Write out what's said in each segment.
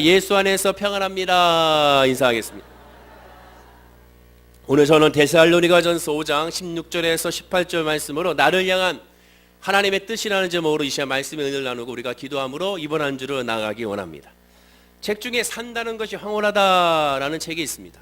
예수 안에서 평안합니다. 인사하겠습니다. 오늘 저는 데살로니가전서 5장 16절에서 18절 말씀으로 나를 향한 하나님의 뜻이라는 제목으로 이 시간 말씀의 은혜를 나누고 우리가 기도함으로 이번 한 주를 나가기 원합니다. 책 중에 산다는 것이 황홀하다라는 책이 있습니다.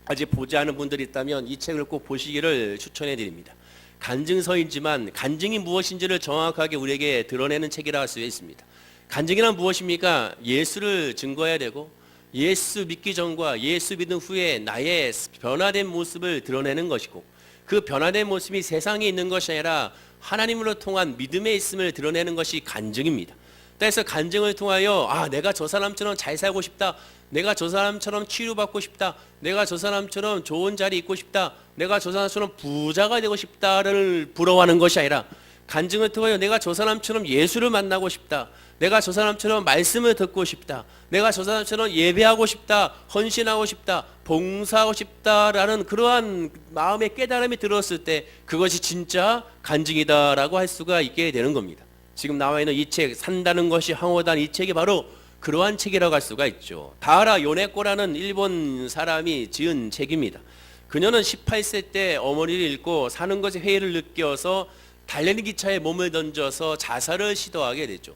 아직 보지 않은 분들이 있다면 이 책을 꼭 보시기를 추천해 드립니다. 간증서이지만 간증이 무엇인지를 정확하게 우리에게 드러내는 책이라 할 수 있습니다. 간증이란 무엇입니까? 예수를 증거해야 되고 예수 믿기 전과 예수 믿은 후에 나의 변화된 모습을 드러내는 것이고 그 변화된 모습이 세상에 있는 것이 아니라 하나님으로 통한 믿음의 있음을 드러내는 것이 간증입니다. 그래서 간증을 통하여 내가 저 사람처럼 잘 살고 싶다, 내가 저 사람처럼 치유받고 싶다, 내가 저 사람처럼 좋은 자리에 있고 싶다, 내가 저 사람처럼 부자가 되고 싶다를 부러워하는 것이 아니라 간증을 통하여 내가 저 사람처럼 예수를 만나고 싶다, 내가 저 사람처럼 말씀을 듣고 싶다, 내가 저 사람처럼 예배하고 싶다, 헌신하고 싶다, 봉사하고 싶다라는 그러한 마음의 깨달음이 들었을 때 그것이 진짜 간증이다라고 할 수가 있게 되는 겁니다. 지금 나와 있는 이 책, 산다는 것이 황홀하다는 이 책이 바로 그러한 책이라고 할 수가 있죠. 다하라 요네코라는 일본 사람이 지은 책입니다. 그녀는 18세 때 어머니를 잃고 사는 것에 회의를 느껴서 달리는 기차에 몸을 던져서 자살을 시도하게 되죠.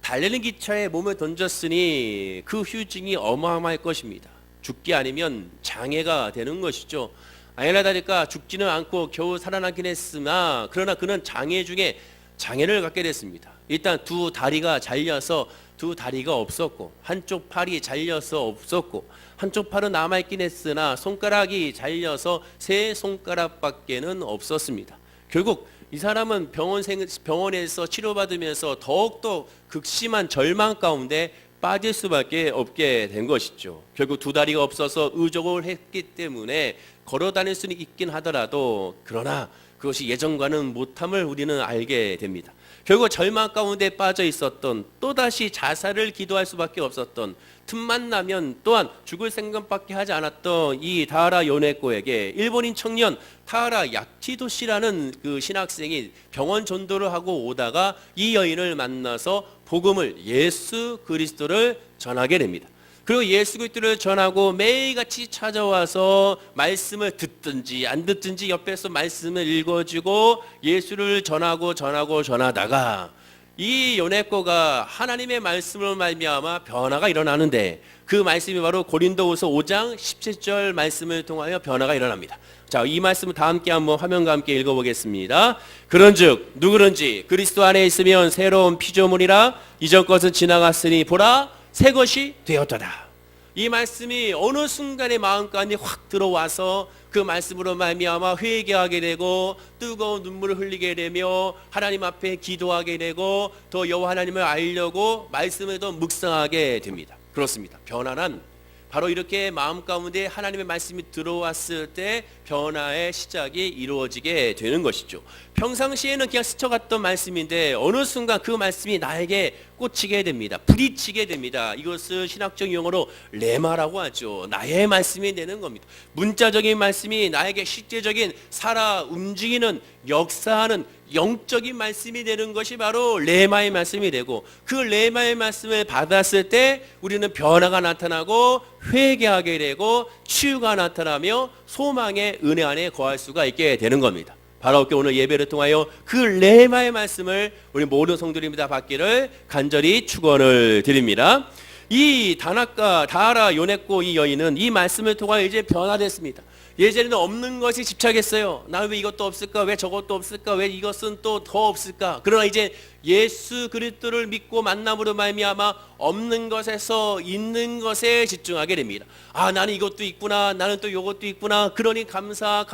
달리는 기차에 몸을 던졌으니 그 후유증이 어마어마할 것입니다. 죽기 아니면 장애가 되는 것이죠. 아니라 다를까 죽지는 않고 겨우 살아나긴 했으나 그러나 그는 장애 중에 장애를 갖게 됐습니다. 일단 두 다리가 잘려서 두 다리가 없었고 한쪽 팔이 잘려서 없었고 한쪽 팔은 남아있긴 했으나 손가락이 잘려서 세 손가락밖에는 없었습니다. 결국 이 사람은 병원에서 치료받으면서 더욱더 극심한 절망 가운데 빠질 수밖에 없게 된 것이죠. 결국 두 다리가 없어서 의족을 했기 때문에 걸어 다닐 수는 있긴 하더라도 그러나 그것이 예전과는 못함을 우리는 알게 됩니다. 결국 절망 가운데 빠져 있었던 또다시 자살을 기도할 수밖에 없었던 틈만 나면 또한 죽을 생각밖에 하지 않았던 이 다하라 요네코에게 일본인 청년 타하라 야키도시라는 그 신학생이 병원 전도를 하고 오다가 이 여인을 만나서 복음을 예수 그리스도를 전하게 됩니다. 그리고 예수 그리스도를 전하고 매일같이 찾아와서 말씀을 듣든지 안 듣든지 옆에서 말씀을 읽어주고 예수를 전하다가 이 요네코가 하나님의 말씀으로 말미암아 변화가 일어나는데 그 말씀이 바로 고린도후서 5장 17절 말씀을 통하여 변화가 일어납니다. 자, 이 말씀을 다 함께 한번 화면과 함께 읽어보겠습니다. 그런즉 누구든지 그리스도 안에 있으면 새로운 피조물이라 이전 것은 지나갔으니 보라 새 것이 되었도다. 이 말씀이 어느 순간에 마음까지 확 들어와서 그 말씀으로 말미암아 회개하게 되고 뜨거운 눈물을 흘리게 되며 하나님 앞에 기도하게 되고 더 여호와 하나님을 알려고 말씀을 더 묵상하게 됩니다. 그렇습니다. 변화는 바로 이렇게 마음 가운데 하나님의 말씀이 들어왔을 때 변화의 시작이 이루어지게 되는 것이죠. 평상시에는 그냥 스쳐갔던 말씀인데 어느 순간 그 말씀이 나에게 꽂히게 됩니다. 부딪히게 됩니다. 이것을 신학적 용어로 레마라고 하죠. 나의 말씀이 되는 겁니다. 문자적인 말씀이 나에게 실제적인 살아 움직이는 역사하는 영적인 말씀이 되는 것이 바로 레마의 말씀이 되고 그 레마의 말씀을 받았을 때 우리는 변화가 나타나고 회개하게 되고 치유가 나타나며 소망의 은혜 안에 거할 수가 있게 되는 겁니다. 바로 오늘 예배를 통하여 그 레마의 말씀을 우리 모든 성도님들 받기를 간절히 축원을 드립니다. 이 다하라 요네코 이 여인은 이 말씀을 통하여 이제 변화됐습니다. 예전에는 없는 것에 집착했어요. 나는 왜 이것도 없을까? 왜 저것도 없을까? 왜 이것은 또 더 없을까? 그러나 이제 예수 그리스도를 믿고 만남으로 말미암아 없는 것에서 있는 것에 집중하게 됩니다. 나는 이것도 있구나. 나는 또 이것도 있구나. 그러니 감사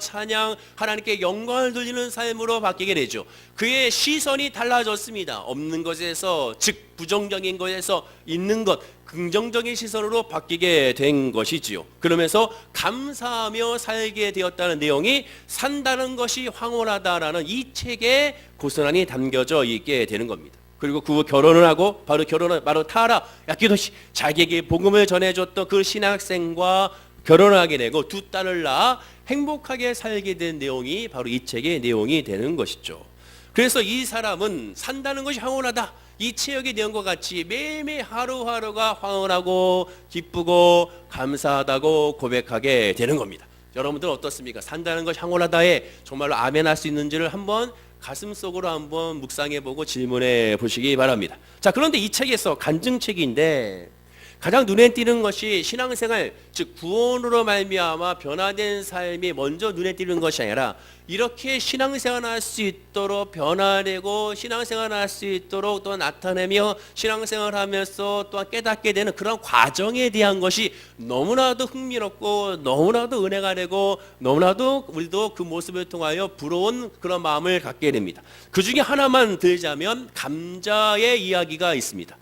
찬양 하나님께 영광을 돌리는 삶으로 바뀌게 되죠. 그의 시선이 달라졌습니다. 없는 것에서 즉 부정적인 것에서 있는 것 긍정적인 시선으로 바뀌게 된 것이지요. 그러면서 감사하며 살게 되었다는 내용이 산다는 것이 황홀하다라는 이 책에 고스란히 담겨져 있게 되는 겁니다. 그리고 그 결혼을 하고 바로 타하라 야키도시 자기에게 복음을 전해줬던 그 신학생과 결혼을 하게 되고 두 딸을 낳아 행복하게 살게 된 내용이 바로 이 책의 내용이 되는 것이죠. 그래서 이 사람은 산다는 것이 황홀하다. 이 체역의 내용과 같이 매일매일 하루하루가 황홀하고 기쁘고 감사하다고 고백하게 되는 겁니다. 여러분들은 어떻습니까? 산다는 것이 황홀하다에 정말로 아멘할 수 있는지를 한번 가슴속으로 한번 묵상해보고 질문해 보시기 바랍니다. 자, 그런데 이 책에서 간증책인데 가장 눈에 띄는 것이 신앙생활, 즉 구원으로 말미암아 변화된 삶이 먼저 눈에 띄는 것이 아니라 이렇게 신앙생활할 수 있도록 변화되고 신앙생활할 수 있도록 또 나타내며 신앙생활하면서 또한 깨닫게 되는 그런 과정에 대한 것이 너무나도 흥미롭고 너무나도 은혜가 되고 너무나도 우리도 그 모습을 통하여 부러운 그런 마음을 갖게 됩니다. 그 중에 하나만 들자면 감자의 이야기가 있습니다.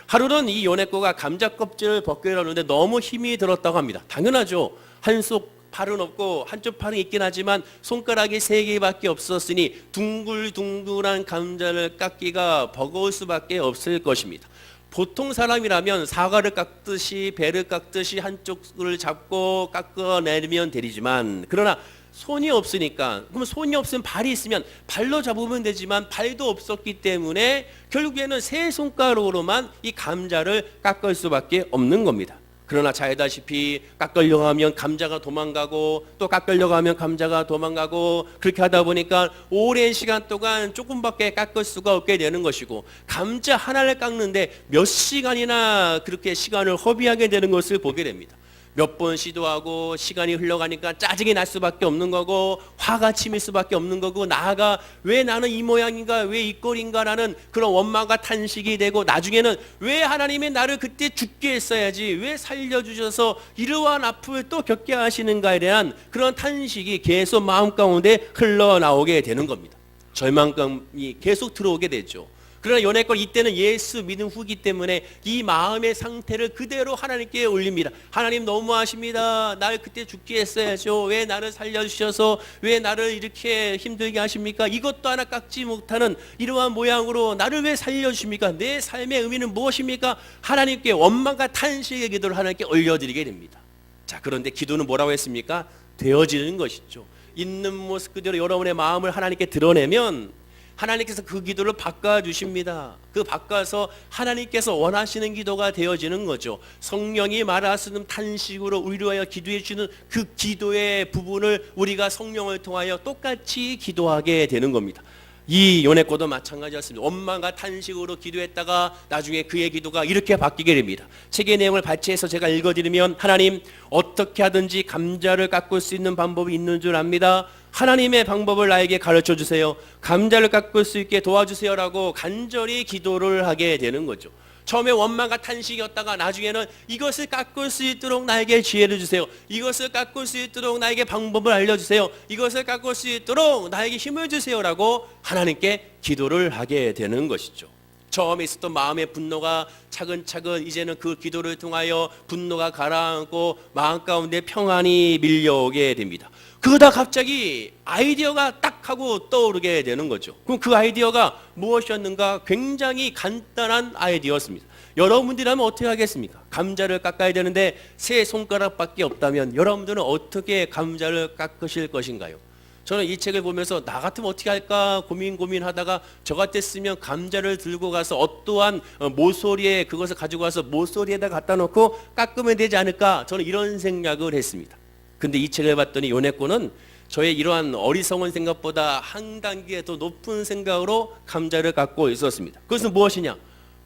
하루는 이 연애꼬가 감자 껍질을 벗기려 하는데 너무 힘이 들었다고 합니다. 당연하죠. 한쪽 팔은 없고 한쪽 팔은 있긴 하지만 손가락이 3개밖에 없었으니 둥글둥글한 감자를 깎기가 버거울 수밖에 없을 것입니다. 보통 사람이라면 사과를 깎듯이 배를 깎듯이 한쪽을 잡고 깎아내면 되지만 그러나 손이 없으니까, 그럼 손이 없으면 발이 있으면 발로 잡으면 되지만 발도 없었기 때문에 결국에는 3손가락으로만 이 감자를 깎을 수밖에 없는 겁니다. 그러나 잘 알다시피 깎으려고 하면 감자가 도망가고 또 깎으려고 하면 감자가 도망가고 그렇게 하다 보니까 오랜 시간 동안 조금밖에 깎을 수가 없게 되는 것이고 감자 하나를 깎는데 몇 시간이나 그렇게 시간을 허비하게 되는 것을 보게 됩니다. 몇 번 시도하고 시간이 흘러가니까 짜증이 날 수밖에 없는 거고 화가 치밀 수밖에 없는 거고 나아가 왜 나는 이 모양인가 왜 이 꼴인가 라는 그런 원망과 탄식이 되고 나중에는 왜 하나님이 나를 그때 죽게 했어야지 왜 살려주셔서 이러한 아픔을 또 겪게 하시는가에 대한 그런 탄식이 계속 마음 가운데 흘러나오게 되는 겁니다. 절망감이 계속 들어오게 되죠. 그러나 연애권 이때는 예수 믿음 후기 때문에 이 마음의 상태를 그대로 하나님께 올립니다. 하나님 너무하십니다. 날 그때 죽게 했어야죠. 왜 나를 살려주셔서 왜 나를 이렇게 힘들게 하십니까? 이것도 하나 깎지 못하는 이러한 모양으로 나를 왜 살려주십니까? 내 삶의 의미는 무엇입니까? 하나님께 원망과 탄식의 기도를 하나님께 올려드리게 됩니다. 자, 그런데 기도는 뭐라고 했습니까? 되어지는 것이죠. 있는 모습 그대로 여러분의 마음을 하나님께 드러내면 하나님께서 그 기도를 바꿔주십니다. 그 바꿔서 하나님께서 원하시는 기도가 되어지는 거죠. 성령이 말하시는 탄식으로 우리를 위하여 기도해 주는 그 기도의 부분을 우리가 성령을 통하여 똑같이 기도하게 되는 겁니다. 이 연애꼬도 마찬가지였습니다. 원망과 탄식으로 기도했다가 나중에 그의 기도가 이렇게 바뀌게 됩니다. 책의 내용을 발췌해서 제가 읽어드리면 하나님 어떻게 하든지 감자를 깎을 수 있는 방법이 있는 줄 압니다. 하나님의 방법을 나에게 가르쳐 주세요. 감자를 깎을 수 있게 도와주세요라고 간절히 기도를 하게 되는 거죠. 처음에 원망과 탄식이었다가 나중에는 이것을 깎을 수 있도록 나에게 지혜를 주세요. 이것을 깎을 수 있도록 나에게 방법을 알려주세요. 이것을 깎을 수 있도록 나에게 힘을 주세요라고 하나님께 기도를 하게 되는 것이죠. 처음에 있었던 마음의 분노가 차근차근 이제는 그 기도를 통하여 분노가 가라앉고 마음 가운데 평안이 밀려오게 됩니다. 그러다 갑자기 아이디어가 딱 하고 떠오르게 되는 거죠. 그럼 그 아이디어가 무엇이었는가? 굉장히 간단한 아이디어였습니다. 여러분들이라면 어떻게 하겠습니까? 감자를 깎아야 되는데 3손가락밖에 없다면 여러분들은 어떻게 감자를 깎으실 것인가요? 저는 이 책을 보면서 나 같으면 어떻게 할까 고민하다가 저 같았으면 감자를 들고 가서 어떠한 모서리에 그것을 가지고 와서 모서리에다 갖다 놓고 깎으면 되지 않을까, 저는 이런 생각을 했습니다. 근데 이 책을 봤더니 연애꼬는 저의 이러한 어리석은 생각보다 한 단계 더 높은 생각으로 감자를 깎고 있었습니다. 그것은 무엇이냐?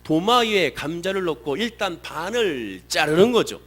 도마 위에 감자를 넣고 일단 반을 자르는 거죠.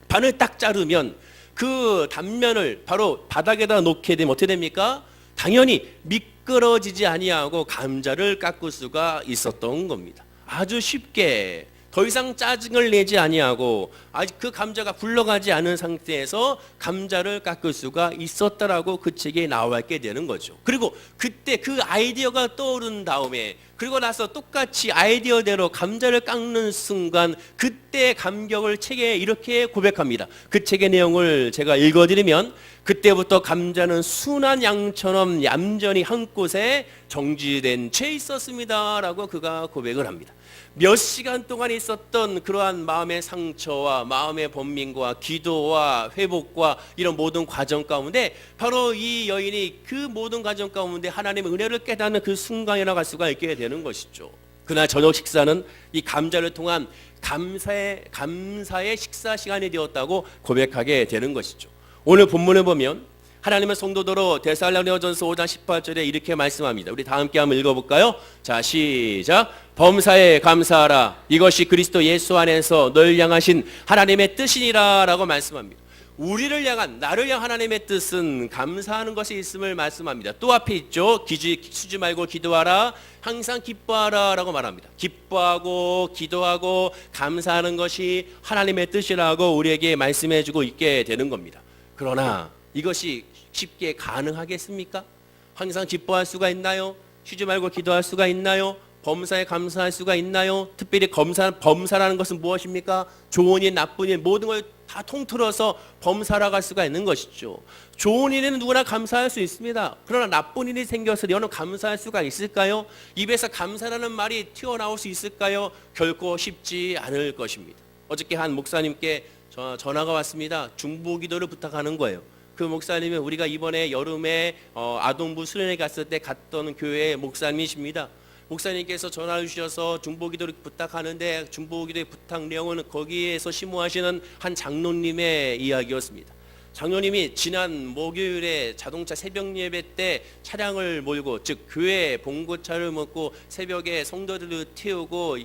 반을 딱 자르면 그 단면을 바로 바닥에다 놓게 되면 어떻게 됩니까? 당연히 미끄러지지 아니하고 감자를 깎을 수가 있었던 겁니다. 아주 쉽게 더 이상 짜증을 내지 아니하고 아직 그 감자가 굴러가지 않은 상태에서 감자를 깎을 수가 있었다라고 그 책에 나와 있게 되는 거죠. 그리고 그때 그 아이디어가 떠오른 다음에 그리고 나서 똑같이 아이디어대로 감자를 깎는 순간 그때 감격을 책에 이렇게 고백합니다. 그 책의 내용을 제가 읽어드리면 그때부터 감자는 순한 양처럼 얌전히 한 곳에 정지된 채 있었습니다 라고 그가 고백을 합니다. 몇 시간 동안 있었던 그러한 마음의 상처와 마음의 번민과 기도와 회복과 이런 모든 과정 가운데 바로 이 여인이 그 모든 과정 가운데 하나님의 은혜를 깨닫는 그 순간이나 갈 수가 있게 되는 것이죠. 그날 저녁 식사는 이 감자를 통한 감사의 식사 시간이 되었다고 고백하게 되는 것이죠. 오늘 본문을 보면 하나님의 성도들로 데살로니가전서 5장 18절에 이렇게 말씀합니다. 우리 다 함께 한번 읽어볼까요? 자, 시작. 범사에 감사하라. 이것이 그리스도 예수 안에서 널 향하신 하나님의 뜻이니라 라고 말씀합니다. 우리를 향한, 나를 향한 하나님의 뜻은 감사하는 것이 있음을 말씀합니다. 또 앞에 있죠. 기주지 말고 기도하라. 항상 기뻐하라 라고 말합니다. 기뻐하고 기도하고 감사하는 것이 하나님의 뜻이라고 우리에게 말씀해 주고 있게 되는 겁니다. 그러나 이것이 쉽게 가능하겠습니까? 항상 기뻐할 수가 있나요? 쉬지 말고 기도할 수가 있나요? 범사에 감사할 수가 있나요? 특별히 범사라는 것은 무엇입니까? 좋은 일, 나쁜 일 모든 걸 다 통틀어서 범사라고 할 수가 있는 것이죠. 좋은 일에는 누구나 감사할 수 있습니다. 그러나 나쁜 일이 생겼을 때 여러분 감사할 수가 있을까요? 입에서 감사라는 말이 튀어나올 수 있을까요? 결코 쉽지 않을 것입니다. 어저께 한 목사님께 전화가 왔습니다. 중보기도를 부탁하는 거예요. 그 목사님은 우리가 이번에 여름에 아동부 수련회 갔을 때 갔던 교회의 목사님이십니다. 목사님께서 전화를 주셔서 중보기도를 부탁하는데 중보기도의 부탁 내용은 거기에서 심호하시는 한 장로님의 이야기였습니다. 장로님이 지난 목요일에 자동차 새벽 예배 때 차량을 몰고, 즉 교회 봉고차를 몰고 새벽에 성도들을 태우고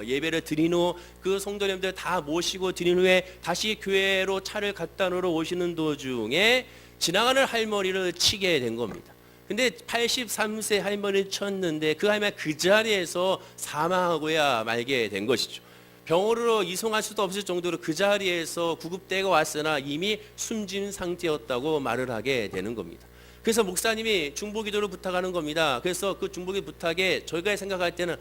예배를 드린 후 그 성도님들 다 모시고 드린 후에 다시 교회로 차를 갖다 놓으러 오시는 도중에 지나가는 할머니를 치게 된 겁니다. 근데 83세 할머니를 쳤는데 그 할머니가 그 자리에서 사망하고야 말게 된 것이죠. 병원으로 이송할 수도 없을 정도로 그 자리에서 구급대가 왔으나 이미 숨진 상태였다고 말을 하게 되는 겁니다. 그래서 목사님이 중보기도를 부탁하는 겁니다. 그래서 그 중보기 부탁에 저희가 생각할 때는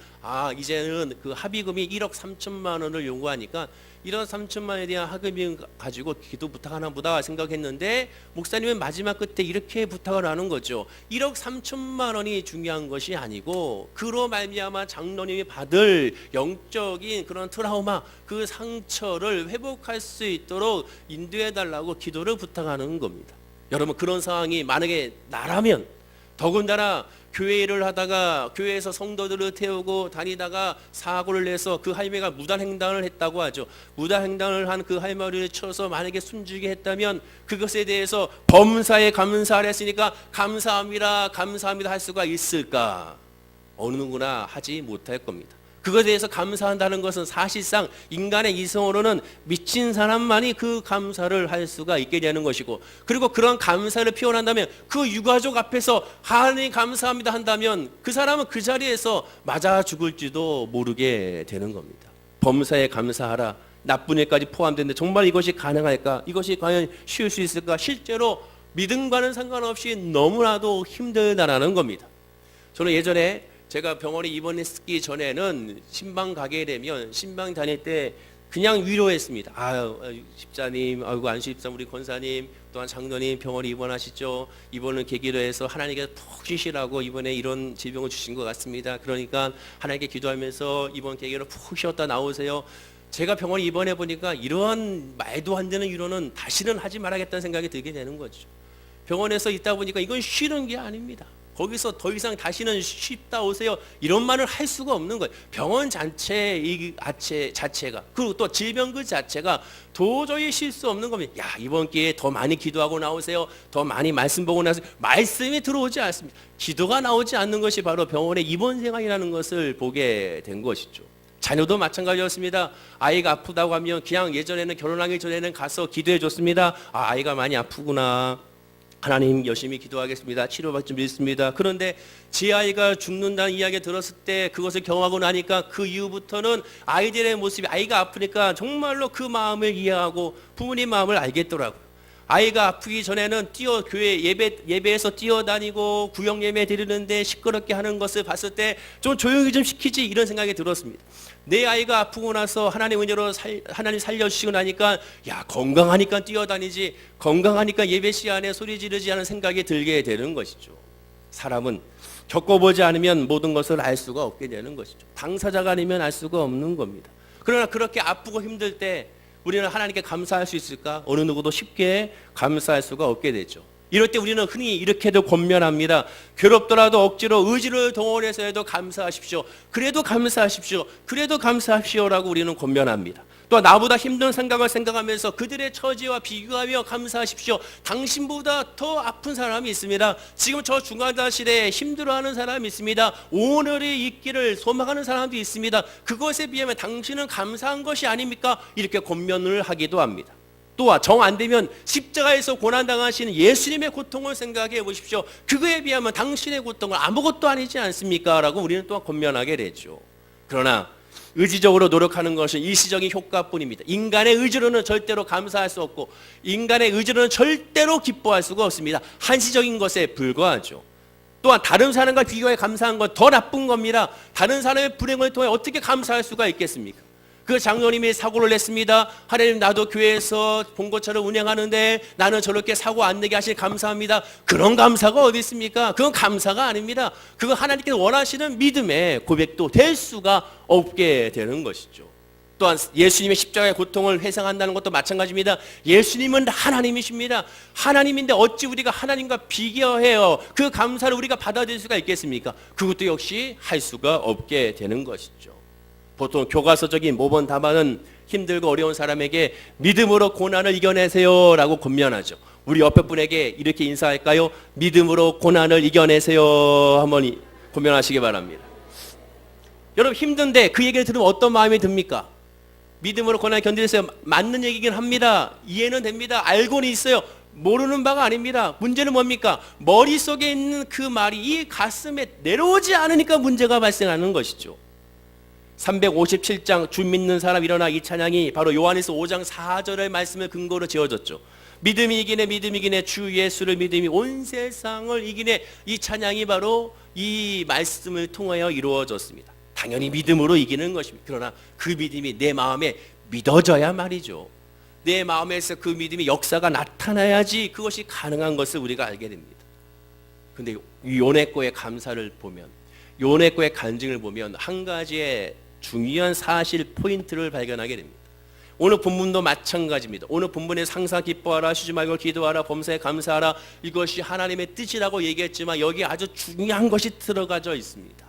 이제는 그 합의금이 1억 3천만 원을 요구하니까 1억 3천만 원에 대한 합의금 가지고 기도 부탁하나 보다 생각했는데 목사님은 마지막 끝에 이렇게 부탁을 하는 거죠. 1억 3천만 원이 중요한 것이 아니고 그로 말미암아 장로님이 받을 영적인 그런 트라우마, 그 상처를 회복할 수 있도록 인도해 달라고 기도를 부탁하는 겁니다. 여러분, 그런 상황이 만약에 나라면, 더군다나 교회 일을 하다가 교회에서 성도들을 태우고 다니다가 사고를 내서 그 할머니가 무단횡단을 했다고 하죠. 무단횡단을 한 그 할머니를 쳐서 만약에 숨지게 했다면 그것에 대해서 범사에 감사를 했으니까 감사합니다 할 수가 있을까? 어느 누구나 하지 못할 겁니다. 그것에 대해서 감사한다는 것은 사실상 인간의 이성으로는 미친 사람만이 그 감사를 할 수가 있게 되는 것이고, 그리고 그런 감사를 표현한다면 그 유가족 앞에서 하나님 감사합니다 한다면 그 사람은 그 자리에서 맞아 죽을지도 모르게 되는 겁니다. 범사에 감사하라, 나쁜 일까지 포함되는데 정말 이것이 가능할까? 이것이 과연 쉬울 수 있을까? 실제로 믿음과는 상관없이 너무나도 힘들다라는 겁니다. 저는 예전에 제가 병원에 입원했기 전에는 신방 가게 되면 신방 다닐 때 그냥 위로했습니다. 집사님, 안수 집사, 우리 권사님, 또한 장로님 병원에 입원하시죠. 이번은 계기로 해서 하나님께서 푹 쉬시라고 이번에 이런 질병을 주신 것 같습니다. 그러니까 하나님께 기도하면서 이번 계기로 푹 쉬었다 나오세요. 제가 병원에 입원해 보니까 이러한 말도 안 되는 위로는 다시는 하지 말아야겠다는 생각이 들게 되는 거죠. 병원에서 있다 보니까 이건 쉬는 게 아닙니다. 거기서 더 이상 다시는 쉽다 오세요 이런 말을 할 수가 없는 거예요. 병원 자체가 그리고 또 질병 그 자체가 도저히 쉴 수 없는 겁니다. 이번 기회에 더 많이 기도하고 나오세요. 더 많이 말씀 보고 나서 말씀이 들어오지 않습니다. 기도가 나오지 않는 것이 바로 병원의 입원 생활이라는 것을 보게 된 것이죠. 자녀도 마찬가지였습니다. 아이가 아프다고 하면 그냥 예전에는 결혼하기 전에는 가서 기도해 줬습니다. 아이가 많이 아프구나, 하나님 열심히 기도하겠습니다. 치료받을 줄 믿습니다. 그런데 제 아이가 죽는다는 이야기 들었을 때 그것을 경험하고 나니까 그 이후부터는 아이들의 모습이, 아이가 아프니까 정말로 그 마음을 이해하고 부모님 마음을 알겠더라고요. 아이가 아프기 전에는 교회 예배에서 뛰어다니고 구역 예배 드리는데 시끄럽게 하는 것을 봤을 때 좀 조용히 좀 시키지 이런 생각이 들었습니다. 내 아이가 아프고 나서 하나님 은혜로 하나님 살려주시고 나니까 건강하니까 뛰어다니지, 건강하니까 예배 시간에 소리 지르지 하는 생각이 들게 되는 것이죠. 사람은 겪어보지 않으면 모든 것을 알 수가 없게 되는 것이죠. 당사자가 아니면 알 수가 없는 겁니다. 그러나 그렇게 아프고 힘들 때 우리는 하나님께 감사할 수 있을까? 어느 누구도 쉽게 감사할 수가 없게 되죠. 이럴 때 우리는 흔히 이렇게도 권면합니다. 괴롭더라도 억지로 의지를 동원해서라도 감사하십시오. 그래도 감사하십시오. 그래도 감사하십시오라고 우리는 권면합니다. 또 나보다 힘든 생각을 생각하면서 그들의 처지와 비교하며 감사하십시오. 당신보다 더 아픈 사람이 있습니다. 지금 저 중환자실에 힘들어하는 사람이 있습니다. 오늘이 있기를 소망하는 사람도 있습니다. 그것에 비하면 당신은 감사한 것이 아닙니까? 이렇게 권면을 하기도 합니다. 또한 정 안 되면 십자가에서 고난당하시는 예수님의 고통을 생각해 보십시오. 그거에 비하면 당신의 고통은 아무것도 아니지 않습니까? 라고 우리는 또한 권면하게 되죠. 그러나 의지적으로 노력하는 것은 일시적인 효과뿐입니다. 인간의 의지로는 절대로 감사할 수 없고 인간의 의지로는 절대로 기뻐할 수가 없습니다. 한시적인 것에 불과하죠. 또한 다른 사람과 비교해 감사한 건 더 나쁜 겁니다. 다른 사람의 불행을 통해 어떻게 감사할 수가 있겠습니까? 그 장로님이 사고를 냈습니다. 하나님, 나도 교회에서 본 것처럼 운행하는데 나는 저렇게 사고 안 내게 하시니 감사합니다. 그런 감사가 어디 있습니까? 그건 감사가 아닙니다. 그건 하나님께서 원하시는 믿음의 고백도 될 수가 없게 되는 것이죠. 또한 예수님의 십자가의 고통을 회상한다는 것도 마찬가지입니다. 예수님은 하나님이십니다. 하나님인데 어찌 우리가 하나님과 비교해요? 그 감사를 우리가 받아들일 수가 있겠습니까? 그것도 역시 할 수가 없게 되는 것이죠. 보통 교과서적인 모범 답안은 힘들고 어려운 사람에게 믿음으로 고난을 이겨내세요 라고 권면하죠. 우리 옆에 분에게 이렇게 인사할까요? 믿음으로 고난을 이겨내세요 한번 권면하시기 바랍니다. 여러분, 힘든데 그 얘기를 들으면 어떤 마음이 듭니까? 믿음으로 고난을 견디세요. 맞는 얘기긴 합니다. 이해는 됩니다. 알고는 있어요. 모르는 바가 아닙니다. 문제는 뭡니까? 머릿속에 있는 그 말이 이 가슴에 내려오지 않으니까 문제가 발생하는 것이죠. 357장 주 믿는 사람 일어나 이 찬양이 바로 요한일서 5장 4절의 말씀을 근거로 지어졌죠. 믿음이 이기네, 믿음이 이기네, 주 예수를 믿음이 온 세상을 이기네. 이 찬양이 바로 이 말씀을 통하여 이루어졌습니다. 당연히 믿음으로 이기는 것입니다. 그러나 그 믿음이 내 마음에 믿어져야 말이죠. 내 마음에서 그 믿음이 역사가 나타나야지 그것이 가능한 것을 우리가 알게 됩니다. 그런데 요네코의 감사를 보면, 요네코의 간증을 보면 한 가지의 중요한 사실 포인트를 발견하게 됩니다. 오늘 본문도 마찬가지입니다. 오늘 본문에서 항상 기뻐하라, 쉬지 말고 기도하라, 범사에 감사하라, 이것이 하나님의 뜻이라고 얘기했지만 여기 아주 중요한 것이 들어가져 있습니다.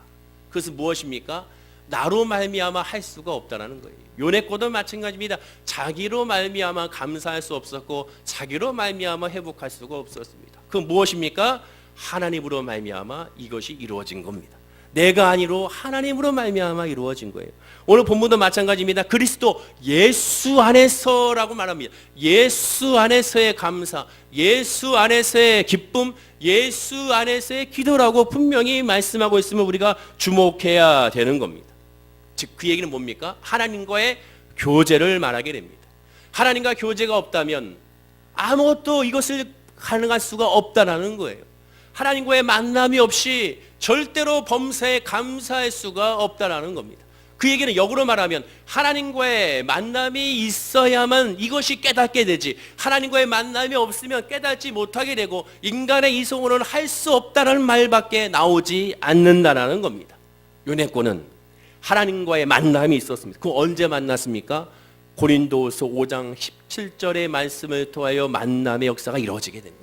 그것은 무엇입니까? 나로 말미암아 할 수가 없다는 거예요. 요네코도 마찬가지입니다. 자기로 말미암아 감사할 수 없었고 자기로 말미암아 회복할 수가 없었습니다. 그건 무엇입니까? 하나님으로 말미암아 이것이 이루어진 겁니다. 내가 아니로 하나님으로 말미암아 이루어진 거예요. 오늘 본문도 마찬가지입니다. 그리스도 예수 안에서라고 말합니다. 예수 안에서의 감사, 예수 안에서의 기쁨, 예수 안에서의 기도라고 분명히 말씀하고 있음을 우리가 주목해야 되는 겁니다. 즉 그 얘기는 뭡니까? 하나님과의 교제를 말하게 됩니다. 하나님과 교제가 없다면 아무것도 이것을 가능할 수가 없다라는 거예요. 하나님과의 만남이 없이 절대로 범사에 감사할 수가 없다라는 겁니다. 그 얘기는 역으로 말하면 하나님과의 만남이 있어야만 이것이 깨닫게 되지, 하나님과의 만남이 없으면 깨닫지 못하게 되고 인간의 이성으로는 할 수 없다는 말밖에 나오지 않는다라는 겁니다. 요네코는 하나님과의 만남이 있었습니다. 그 언제 만났습니까? 고린도후서 5장 17절의 말씀을 통하여 만남의 역사가 이루어지게 된 겁니다.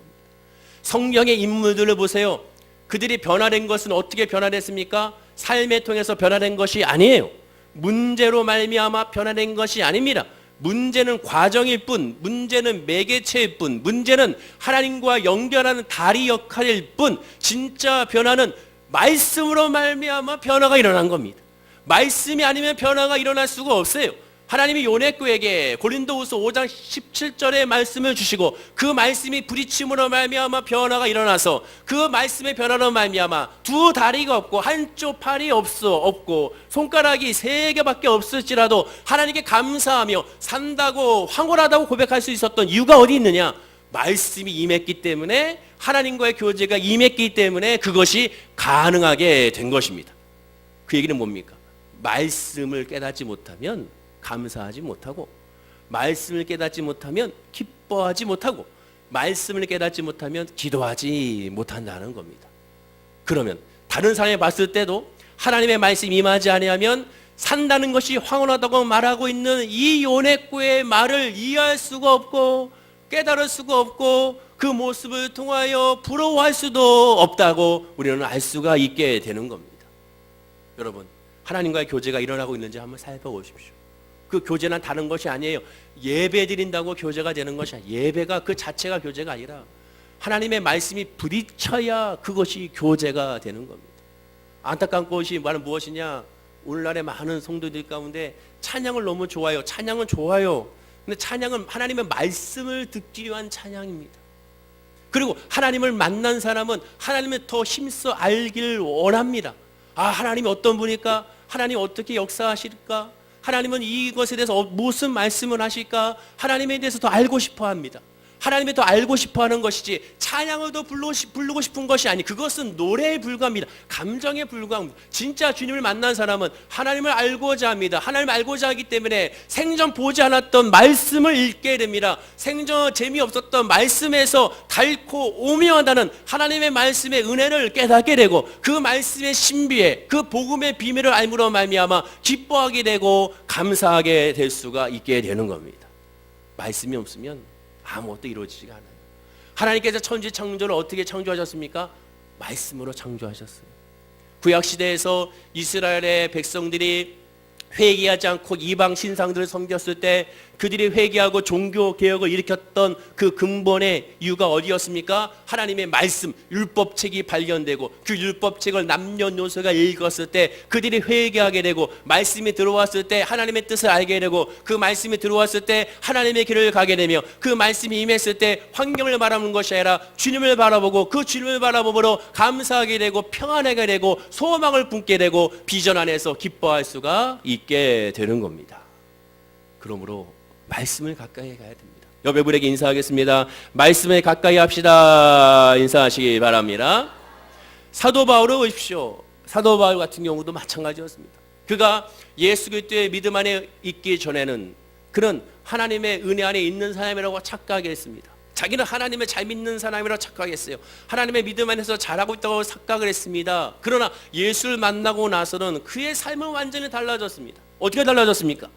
성경의 인물들을 보세요. 그들이 변화된 것은 어떻게 변화됐습니까? 삶에 통해서 변화된 것이 아니에요. 문제로 말미암아 변화된 것이 아닙니다. 문제는 과정일 뿐, 문제는 매개체일 뿐, 문제는 하나님과 연결하는 다리 역할일 뿐, 진짜 변화는 말씀으로 말미암아 변화가 일어난 겁니다. 말씀이 아니면 변화가 일어날 수가 없어요. 하나님이 요네코에게 고린도후서 5장 17절의 말씀을 주시고 그 말씀이 부딪힘으로 말미암아 변화가 일어나서 그 말씀의 변화로 말미암아 두 다리가 없고 한쪽 팔이 없고 손가락이 3개밖에 없을지라도 하나님께 감사하며 산다고 황홀하다고 고백할 수 있었던 이유가 어디 있느냐? 말씀이 임했기 때문에, 하나님과의 교제가 임했기 때문에 그것이 가능하게 된 것입니다. 그 얘기는 뭡니까? 말씀을 깨닫지 못하면 감사하지 못하고, 말씀을 깨닫지 못하면 기뻐하지 못하고, 말씀을 깨닫지 못하면 기도하지 못한다는 겁니다. 그러면 다른 사람이 봤을 때도 하나님의 말씀이 임하지 아니하면 산다는 것이 황홀하다고 말하고 있는 이 요네코의 말을 이해할 수가 없고 깨달을 수가 없고 그 모습을 통하여 부러워할 수도 없다고 우리는 알 수가 있게 되는 겁니다. 여러분, 하나님과의 교제가 일어나고 있는지 한번 살펴보십시오. 그 교제는 다른 것이 아니에요. 예배 드린다고 교제가 되는 것이 아니에요. 예배가 그 자체가 교제가 아니라 하나님의 말씀이 부딪혀야 그것이 교제가 되는 겁니다. 안타까운 것이 말은 무엇이냐? 오늘날의 많은 성도들 가운데 찬양을 너무 좋아해요. 찬양은 좋아요. 근데 찬양은 하나님의 말씀을 듣기 위한 찬양입니다. 그리고 하나님을 만난 사람은 하나님을 더 힘써 알기를 원합니다. 아, 하나님이 어떤 분일까? 하나님 어떻게 역사하실까? 하나님은 이것에 대해서 무슨 말씀을 하실까? 하나님에 대해서 더 알고 싶어 합니다. 하나님이 더 알고 싶어 하는 것이지 찬양을 더 부르고 싶은 것이 아니, 그것은 노래에 불과합니다. 감정에 불과합니다. 진짜 주님을 만난 사람은 하나님을 알고자 합니다. 하나님을 알고자 하기 때문에 생전 보지 않았던 말씀을 읽게 됩니다. 생전 재미없었던 말씀에서 달고 오묘하다는 하나님의 말씀의 은혜를 깨닫게 되고 그 말씀의 신비에 그 복음의 비밀을 알므로 말미암아 기뻐하게 되고 감사하게 될 수가 있게 되는 겁니다. 말씀이 없으면 아무것도 이루어지지가 않아요. 하나님께서 천지 창조를 어떻게 창조하셨습니까? 말씀으로 창조하셨어요. 구약시대에서 이스라엘의 백성들이 회개하지 않고 이방 신상들을 섬겼을 때 그들이 회개하고 종교개혁을 일으켰던 그 근본의 이유가 어디였습니까? 하나님의 말씀, 율법책이 발견되고 그 율법책을 남녀노소가 읽었을 때 그들이 회개하게 되고 말씀이 들어왔을 때 하나님의 뜻을 알게 되고 그 말씀이 들어왔을 때 하나님의 길을 가게 되며 그 말씀이 임했을 때 환경을 바라보는 것이 아니라 주님을 바라보고 그 주님을 바라보므로 감사하게 되고 평안하게 되고 소망을 품게 되고 비전 안에서 기뻐할 수가 있게 되는 겁니다. 그러므로 말씀을 가까이 가야 됩니다. 여러분에게 인사하겠습니다. 말씀을 가까이 합시다. 인사하시기 바랍니다. 사도 바울을 보십시오. 사도 바울 같은 경우도 마찬가지였습니다. 그가 예수 그리스도의 믿음 안에 있기 전에는 그는 하나님의 은혜 안에 있는 사람이라고 착각했습니다. 자기는 하나님을 잘 믿는 사람이라고 착각했어요. 하나님의 믿음 안에서 잘하고 있다고 착각을 했습니다. 그러나 예수를 만나고 나서는 그의 삶은 완전히 달라졌습니다. 어떻게 달라졌습니까?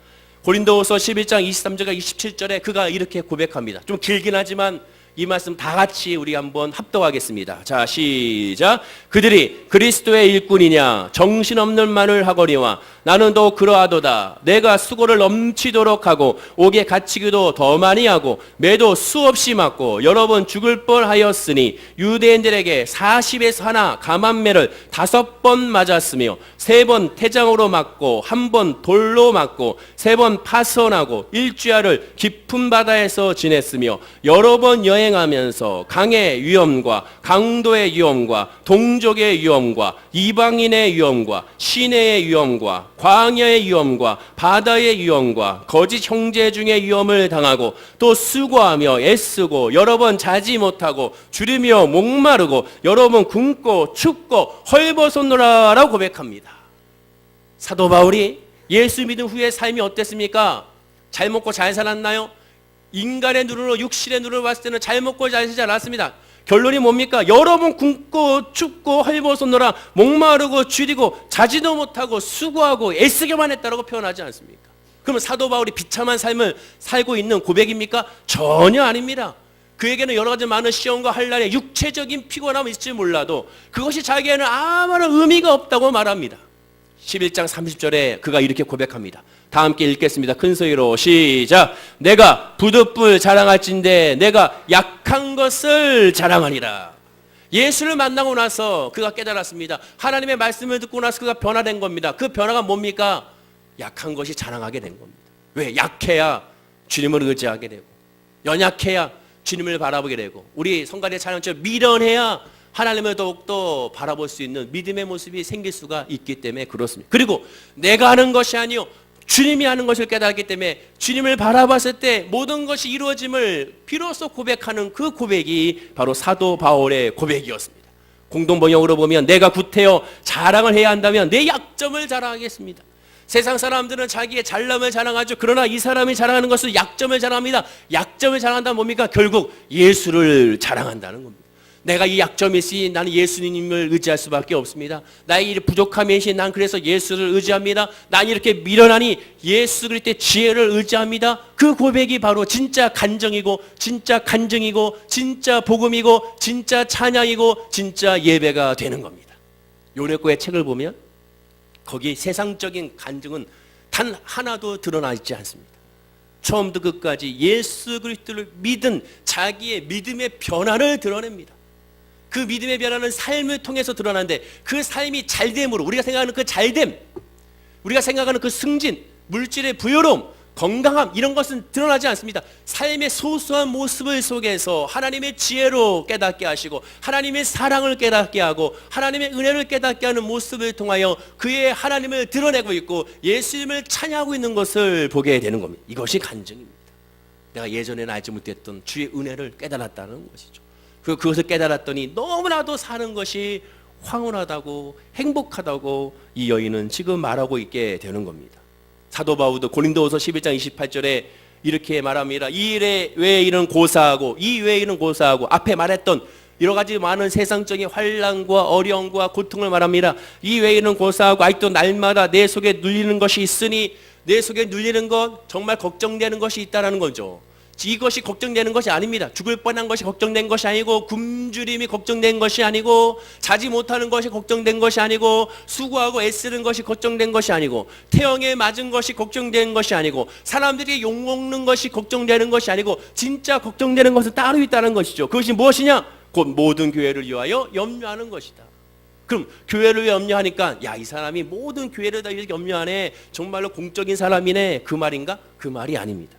고린도후서 11장 23절과 27절에 그가 이렇게 고백합니다. 좀 길긴 하지만 이 말씀 다 같이 우리 한번 합독하겠습니다. 자, 시작. 그들이 그리스도의 일꾼이냐 정신없는 말을 하거니와 나는 더 그러하도다. 내가 수고를 넘치도록 하고 옥에 갇히기도 더 많이 하고 매도 수없이 맞고 여러 번 죽을 뻔하였으니 유대인들에게 40에서 하나 감한매를 5번 맞았으며 3번 태장으로 맞고 1번 돌로 맞고 3번 파선하고 일주야를 깊은 바다에서 지냈으며 여러 번 여행하면서 강의 위험과 강도의 위험과 동족의 위험과 이방인의 위험과 시내의 위험과 광야의 위험과 바다의 위험과 거짓 형제 중의 위험을 당하고 또 수고하며 애쓰고 여러 번 자지 못하고 주리며 목마르고 여러 번 굶고 춥고 헐벗었노라라고 고백합니다. 사도 바울이 예수 믿은 후에 삶이 어땠습니까? 잘 먹고 잘 살았나요? 인간의 눈으로 육신의 눈으로 봤을 때는 잘 먹고 잘 살지 않았습니다. 결론이 뭡니까? 여러 번 굶고 춥고 헐벗었노라 목마르고 줄이고 자지도 못하고 수고하고 애쓰기만 했다라고 표현하지 않습니까? 그러면 사도 바울이 비참한 삶을 살고 있는 고백입니까? 전혀 아닙니다. 그에게는 여러 가지 많은 시험과 환난의 육체적인 피곤함이 있을지 몰라도 그것이 자기에는 아무런 의미가 없다고 말합니다. 11장 30절에 그가 이렇게 고백합니다. 다 함께 읽겠습니다. 큰 소리로 시작. 내가 부득불 자랑할진대 내가 약한 것을 자랑하니라. 예수를 만나고 나서 그가 깨달았습니다. 하나님의 말씀을 듣고 나서 그가 변화된 겁니다. 그 변화가 뭡니까? 약한 것이 자랑하게 된 겁니다. 왜? 약해야 주님을 의지하게 되고 연약해야 주님을 바라보게 되고 우리 성가대 찬양처럼 미련해야 하나님을 더욱더 바라볼 수 있는 믿음의 모습이 생길 수가 있기 때문에 그렇습니다. 그리고 내가 하는 것이 아니요 주님이 하는 것을 깨닫기 때문에 주님을 바라봤을 때 모든 것이 이루어짐을 비로소 고백하는 그 고백이 바로 사도 바울의 고백이었습니다. 공동번역으로 보면 내가 구태여 자랑을 해야 한다면 내 약점을 자랑하겠습니다. 세상 사람들은 자기의 잘남을 자랑하죠. 그러나 이 사람이 자랑하는 것은 약점을 자랑합니다. 약점을 자랑한다면 뭡니까? 결국 예수를 자랑한다는 겁니다. 내가 이 약점이 있으니 나는 예수님을 의지할 수밖에 없습니다. 나의 이 부족함이 있으니 난 그래서 예수를 의지합니다. 난 이렇게 미련하니 예수 그리스도의 지혜를 의지합니다. 그 고백이 바로 진짜 간증이고 진짜 간증이고 진짜 복음이고 진짜 찬양이고 진짜 예배가 되는 겁니다. 요네코의 책을 보면 거기 세상적인 간증은 단 하나도 드러나 있지 않습니다. 처음부터 끝까지 예수 그리스도를 믿은 자기의 믿음의 변화를 드러냅니다. 그 믿음의 변화는 삶을 통해서 드러나는데 그 삶이 잘됨으로 우리가 생각하는 그 잘됨, 우리가 생각하는 그 승진, 물질의 부요로움, 건강함 이런 것은 드러나지 않습니다. 삶의 소소한 모습을 속에서 하나님의 지혜로 깨닫게 하시고 하나님의 사랑을 깨닫게 하고 하나님의 은혜를 깨닫게 하는 모습을 통하여 그의 하나님을 드러내고 있고 예수님을 찬양하고 있는 것을 보게 되는 겁니다. 이것이 간증입니다. 내가 예전에는 알지 못했던 주의 은혜를 깨달았다는 것이죠. 그것을 깨달았더니 너무나도 사는 것이 황홀하다고 행복하다고 이 여인은 지금 말하고 있게 되는 겁니다. 사도 바울도 고린도후서 11장 28절에 이렇게 말합니다. 이 일에 왜 이런 고사하고 이 외에 이런 고사하고 앞에 말했던 여러 가지 많은 세상적인 환난과 어려움과 고통을 말합니다. 이 외에 이런 고사하고 아직도 날마다 내 속에 눌리는 것이 있으니 내 속에 눌리는 것 정말 걱정되는 것이 있다라는 거죠. 이것이 걱정되는 것이 아닙니다. 죽을 뻔한 것이 걱정된 것이 아니고 굶주림이 걱정된 것이 아니고 자지 못하는 것이 걱정된 것이 아니고 수고하고 애쓰는 것이 걱정된 것이 아니고 태형에 맞은 것이 걱정된 것이 아니고 사람들이 욕먹는 것이 걱정되는 것이 아니고 진짜 걱정되는 것은 따로 있다는 것이죠. 그것이 무엇이냐? 곧 모든 교회를 위하여 염려하는 것이다. 그럼 교회를 염려하니까 야, 이 사람이 모든 교회를 다 염려하네, 정말로 공적인 사람이네, 그 말인가? 그 말이 아닙니다.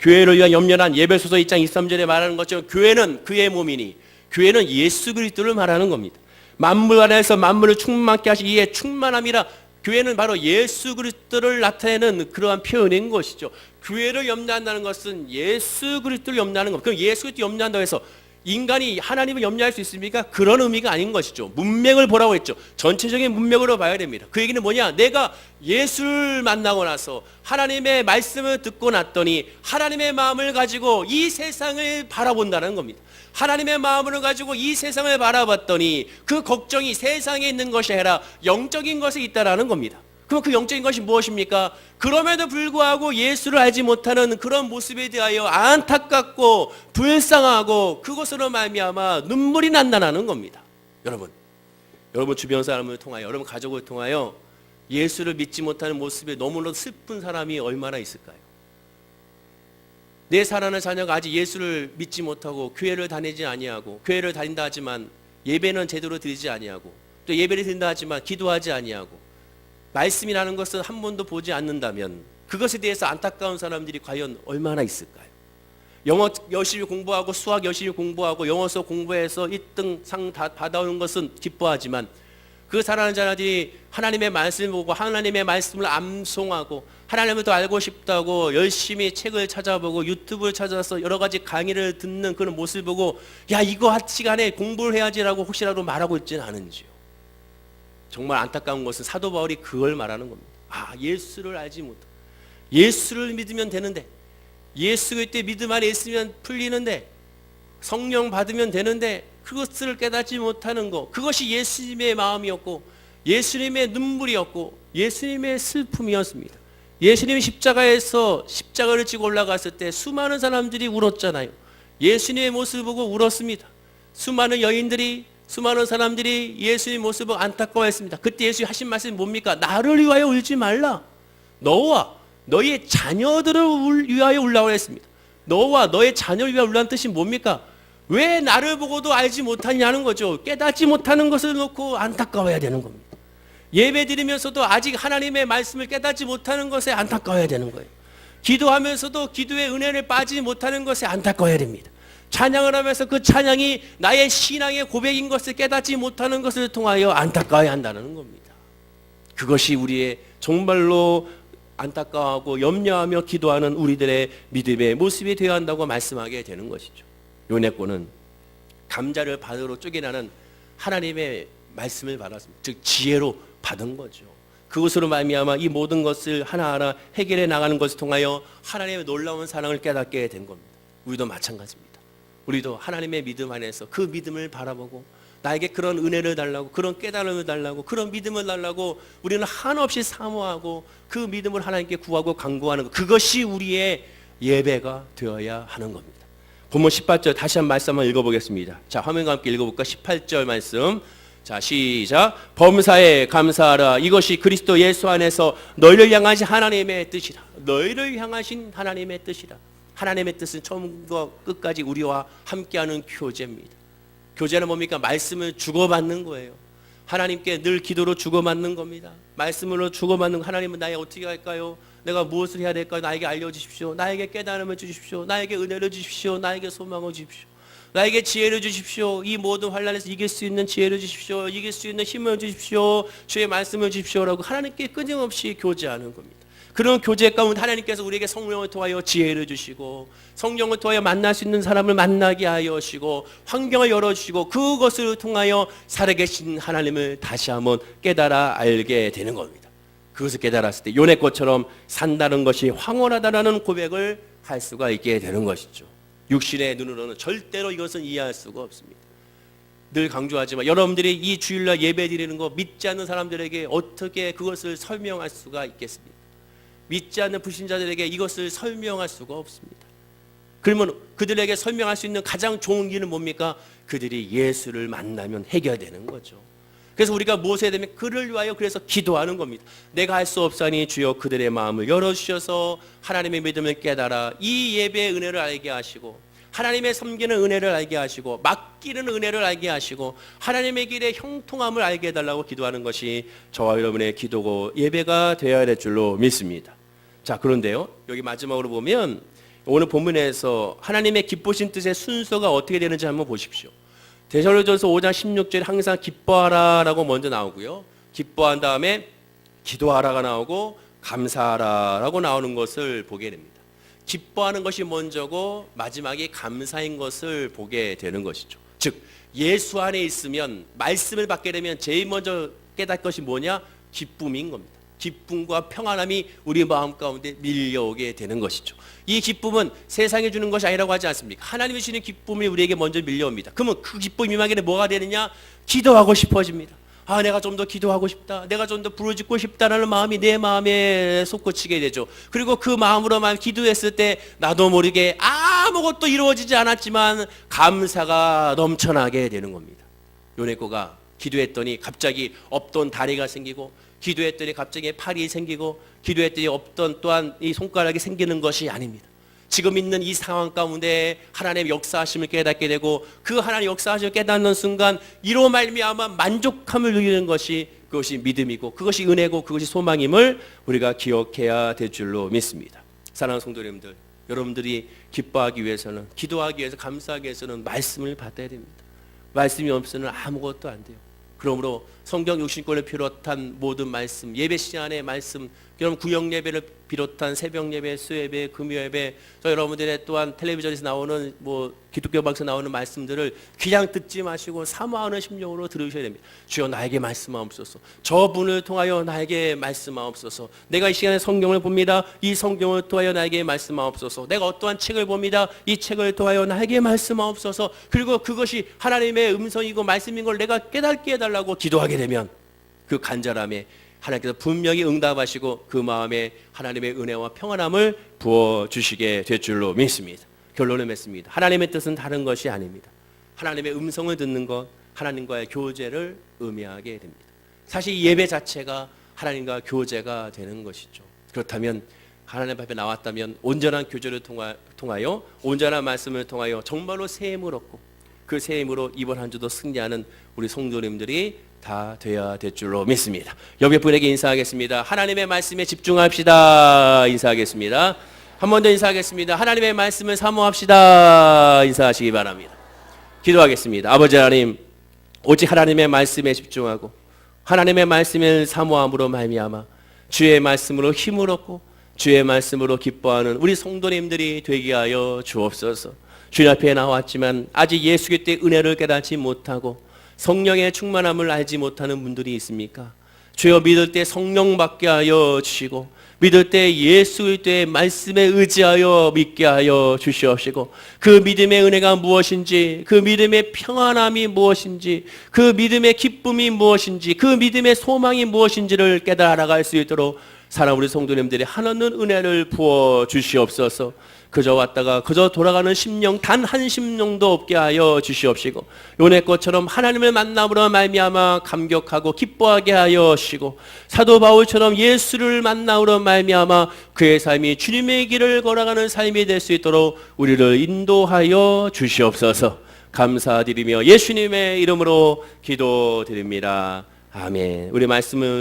교회를 위한 염려란 예배소서 2장 23절에 말하는 것처럼 교회는 그의 몸이니 교회는 예수 그리스도를 말하는 겁니다. 만물 안에서 만물을 충만케 하신 이의 충만함이라 교회는 바로 예수 그리스도를 나타내는 그러한 표현인 것이죠. 교회를 염려한다는 것은 예수 그리스도를 염려하는 겁니다. 그럼 예수 그리스도 염려한다고 해서 인간이 하나님을 염려할 수 있습니까? 그런 의미가 아닌 것이죠. 문맥을 보라고 했죠. 전체적인 문맥으로 봐야 됩니다. 그 얘기는 뭐냐? 내가 예수를 만나고 나서 하나님의 말씀을 듣고 났더니 하나님의 마음을 가지고 이 세상을 바라본다는 겁니다. 하나님의 마음을 가지고 이 세상을 바라봤더니 그 걱정이 세상에 있는 것이 아니라 영적인 것에 있다라는 겁니다. 그럼 그 영적인 것이 무엇입니까? 그럼에도 불구하고 예수를 알지 못하는 그런 모습에 대하여 안타깝고 불쌍하고 그것으로 말미암아 눈물이 난다는 겁니다. 여러분 주변 사람을 통하여, 여러분 가족을 통하여 예수를 믿지 못하는 모습에 너무나 슬픈 사람이 얼마나 있을까요? 내 사랑하는 자녀가 아직 예수를 믿지 못하고 교회를 다니지 아니하고 교회를 다닌다 하지만 예배는 제대로 드리지 아니하고 또 예배를 드린다 하지만 기도하지 아니하고 말씀이라는 것은 한 번도 보지 않는다면 그것에 대해서 안타까운 사람들이 과연 얼마나 있을까요? 영어 열심히 공부하고 수학 열심히 공부하고 영어서 공부해서 1등 상 다 받아오는 것은 기뻐하지만 그 사랑하는 자녀들이 하나님의 말씀을 보고 하나님의 말씀을 암송하고 하나님을 더 알고 싶다고 열심히 책을 찾아보고 유튜브를 찾아서 여러 가지 강의를 듣는 그런 모습을 보고 야, 이거 한 시간에 공부를 해야지라고 혹시라도 말하고 있지는 않은지요. 정말 안타까운 것은 사도 바울이 그걸 말하는 겁니다. 아, 예수를 알지 못하고 예수를 믿으면 되는데 예수 그때 믿음 안에 있으면 풀리는데 성령 받으면 되는데 그것을 깨닫지 못하는 것, 그것이 예수님의 마음이었고 예수님의 눈물이었고 예수님의 슬픔이었습니다. 예수님이 십자가에서 십자가를 지고 올라갔을 때 수많은 사람들이 울었잖아요. 예수님의 모습을 보고 울었습니다. 수많은 여인들이, 수많은 사람들이 예수님의 모습을 안타까워했습니다. 그때 예수님이 하신 말씀이 뭡니까? 나를 위하여 울지 말라. 너와 너의 자녀들을 위하여 울라고 했습니다. 너와 너의 자녀를 위하여 울라는 뜻이 뭡니까? 왜 나를 보고도 알지 못하냐는 거죠. 깨닫지 못하는 것을 놓고 안타까워야 되는 겁니다. 예배 드리면서도 아직 하나님의 말씀을 깨닫지 못하는 것에 안타까워야 되는 거예요. 기도하면서도 기도의 은혜를 빠지지 못하는 것에 안타까워야 됩니다. 찬양을 하면서 그 찬양이 나의 신앙의 고백인 것을 깨닫지 못하는 것을 통하여 안타까워야 한다는 겁니다. 그것이 우리의 정말로 안타까워하고 염려하며 기도하는 우리들의 믿음의 모습이 되어야 한다고 말씀하게 되는 것이죠. 요네코는 감자를 반으로 쪼개나는 하나님의 말씀을 받았습니다. 즉 지혜로 받은 거죠. 그것으로 말미암아 이 모든 것을 하나하나 해결해 나가는 것을 통하여 하나님의 놀라운 사랑을 깨닫게 된 겁니다. 우리도 마찬가지입니다. 우리도 하나님의 믿음 안에서 그 믿음을 바라보고 나에게 그런 은혜를 달라고, 그런 깨달음을 달라고, 그런 믿음을 달라고 우리는 한없이 사모하고 그 믿음을 하나님께 구하고 간구하는 것, 그것이 우리의 예배가 되어야 하는 겁니다. 본문 18절 다시 한 말씀 한번 읽어보겠습니다. 자, 화면과 함께 읽어볼까? 18절 말씀. 자, 시작. 범사에 감사하라. 이것이 그리스도 예수 안에서 너희를 향하신 하나님의 뜻이라. 너희를 향하신 하나님의 뜻이라. 하나님의 뜻은 처음부터 끝까지 우리와 함께하는 교제입니다. 교제는 뭡니까? 말씀을 주고받는 거예요. 하나님께 늘 기도로 주고받는 겁니다. 말씀으로 주고받는 거. 하나님은 나에게 어떻게 할까요? 내가 무엇을 해야 될까요? 나에게 알려주십시오. 나에게 깨달음을 주십시오. 나에게 은혜를 주십시오. 나에게 소망을 주십시오. 나에게 지혜를 주십시오. 이 모든 환난에서 이길 수 있는 지혜를 주십시오. 이길 수 있는 힘을 주십시오. 주의 말씀을 주십시오라고 하나님께 끊임없이 교제하는 겁니다. 그런 교제 가운데 하나님께서 우리에게 성령을 통하여 지혜를 주시고 성령을 통하여 만날 수 있는 사람을 만나게 하여 주시고 환경을 열어주시고 그것을 통하여 살아계신 하나님을 다시 한번 깨달아 알게 되는 겁니다. 그것을 깨달았을 때 요네꽃처럼 산다는 것이 황홀하다라는 고백을 할 수가 있게 되는 것이죠. 육신의 눈으로는 절대로 이것은 이해할 수가 없습니다. 늘 강조하지만 여러분들이 이 주일날 예배 드리는 거 믿지 않는 사람들에게 어떻게 그것을 설명할 수가 있겠습니까? 믿지 않는 불신자들에게 이것을 설명할 수가 없습니다. 그러면 그들에게 설명할 수 있는 가장 좋은 길은 뭡니까? 그들이 예수를 만나면 해결되는 거죠. 그래서 우리가 무엇을 해야 되면 그를 위하여 그래서 기도하는 겁니다. 내가 할 수 없사니 주여 그들의 마음을 열어주셔서 하나님의 믿음을 깨달아 이 예배의 은혜를 알게 하시고 하나님의 섬기는 은혜를 알게 하시고 맡기는 은혜를 알게 하시고 하나님의 길의 형통함을 알게 해달라고 기도하는 것이 저와 여러분의 기도고 예배가 되어야 될 줄로 믿습니다. 자, 그런데요, 여기 마지막으로 보면 오늘 본문에서 하나님의 기쁘신 뜻의 순서가 어떻게 되는지 한번 보십시오. 데살로니가전서 5장 16절에 항상 기뻐하라라고 먼저 나오고요. 기뻐한 다음에 기도하라가 나오고 감사하라라고 나오는 것을 보게 됩니다. 기뻐하는 것이 먼저고 마지막에 감사인 것을 보게 되는 것이죠. 즉 예수 안에 있으면 말씀을 받게 되면 제일 먼저 깨달을 것이 뭐냐? 기쁨인 겁니다. 기쁨과 평안함이 우리 마음 가운데 밀려오게 되는 것이죠. 이 기쁨은 세상에 주는 것이 아니라고 하지 않습니까? 하나님이 주시는 기쁨이 우리에게 먼저 밀려옵니다. 그러면 그 기쁨이 임하게 되면 뭐가 되느냐? 기도하고 싶어집니다. 아, 내가 좀 더 기도하고 싶다. 내가 좀 더 부르짖고 싶다라는 마음이 내 마음에 솟구치게 되죠. 그리고 그 마음으로만 기도했을 때 나도 모르게 아무것도 이루어지지 않았지만 감사가 넘쳐나게 되는 겁니다. 요네코가 기도했더니 갑자기 없던 다리가 생기고 기도했더니 갑자기 팔이 생기고 기도했더니 없던 또한 이 손가락이 생기는 것이 아닙니다. 지금 있는 이 상황 가운데 하나님의 역사하심을 깨닫게 되고 그 하나님의 역사하심을 깨닫는 순간 이로 말미암아 만족함을 누리는 것이 그것이 믿음이고 그것이 은혜고 그것이 소망임을 우리가 기억해야 될 줄로 믿습니다. 사랑하는 성도 여러분들, 여러분들이 기뻐하기 위해서는 기도하기 위해서 감사하기 위해서는 말씀을 받아야 됩니다. 말씀이 없으면 아무것도 안 돼요. 그러므로 성경 육신권을 비롯한 모든 말씀, 예배 시간의 말씀, 여러분 구역 예배를 비롯한 새벽 예배, 수예배, 금요예배, 저 여러분들의 또한 텔레비전에서 나오는 기독교 방송에서 나오는 말씀들을 그냥 듣지 마시고 사모하는 심령으로 들으셔야 됩니다. 주여 나에게 말씀하옵소서. 저분을 통하여 나에게 말씀하옵소서. 내가 이 시간에 성경을 봅니다. 이 성경을 통하여 나에게 말씀하옵소서. 내가 어떠한 책을 봅니다. 이 책을 통하여 나에게 말씀하옵소서. 그리고 그것이 하나님의 음성이고 말씀인 걸 내가 깨닫게 해달라고 기도하게 되면 그 간절함에 하나님께서 분명히 응답하시고 그 마음에 하나님의 은혜와 평안함을 부어주시게 될 줄로 믿습니다. 결론을 맺습니다. 하나님의 뜻은 다른 것이 아닙니다. 하나님의 음성을 듣는 것, 하나님과의 교제를 의미하게 됩니다. 사실 이 예배 자체가 하나님과 교제가 되는 것이죠. 그렇다면 하나님 앞에 나왔다면 온전한 교제를 통하여 온전한 말씀을 통하여 정말로 새 힘을 얻고 그 새 힘으로 이번 한 주도 승리하는 우리 성도님들이 다 되어야 될 줄로 믿습니다. 옆에 분에게 인사하겠습니다. 하나님의 말씀에 집중합시다. 인사하겠습니다. 한 번 더 인사하겠습니다. 하나님의 말씀을 사모합시다. 인사하시기 바랍니다. 기도하겠습니다. 아버지 하나님, 오직 하나님의 말씀에 집중하고 하나님의 말씀을 사모함으로 말미암아 주의 말씀으로 힘을 얻고 주의 말씀으로 기뻐하는 우리 성도님들이 되게 하여 주옵소서. 주님 앞에 나왔지만 아직 예수 그리스도의 은혜를 깨닫지 못하고 성령의 충만함을 알지 못하는 분들이 있습니까? 주여 믿을 때 성령 받게 하여 주시고 믿을 때 예수 그리스도의 말씀에 의지하여 믿게 하여 주시옵시고, 그 믿음의 은혜가 무엇인지, 그 믿음의 평안함이 무엇인지, 그 믿음의 기쁨이 무엇인지, 그 믿음의 소망이 무엇인지를 깨달아 알아갈 수 있도록 사랑하는 우리 성도님들이 한없는 은혜를 부어 주시옵소서. 그저 왔다가 그저 돌아가는 심령 단 한 심령도 없게 하여 주시옵시고, 요네 것처럼 하나님을 만남으로 말미암아 감격하고 기뻐하게 하여 주시고, 사도 바울처럼 예수를 만남으로 말미암아 그의 삶이 주님의 길을 걸어가는 삶이 될 수 있도록 우리를 인도하여 주시옵소서. 감사드리며 예수님의 이름으로 기도드립니다. 아멘. 우리 말씀은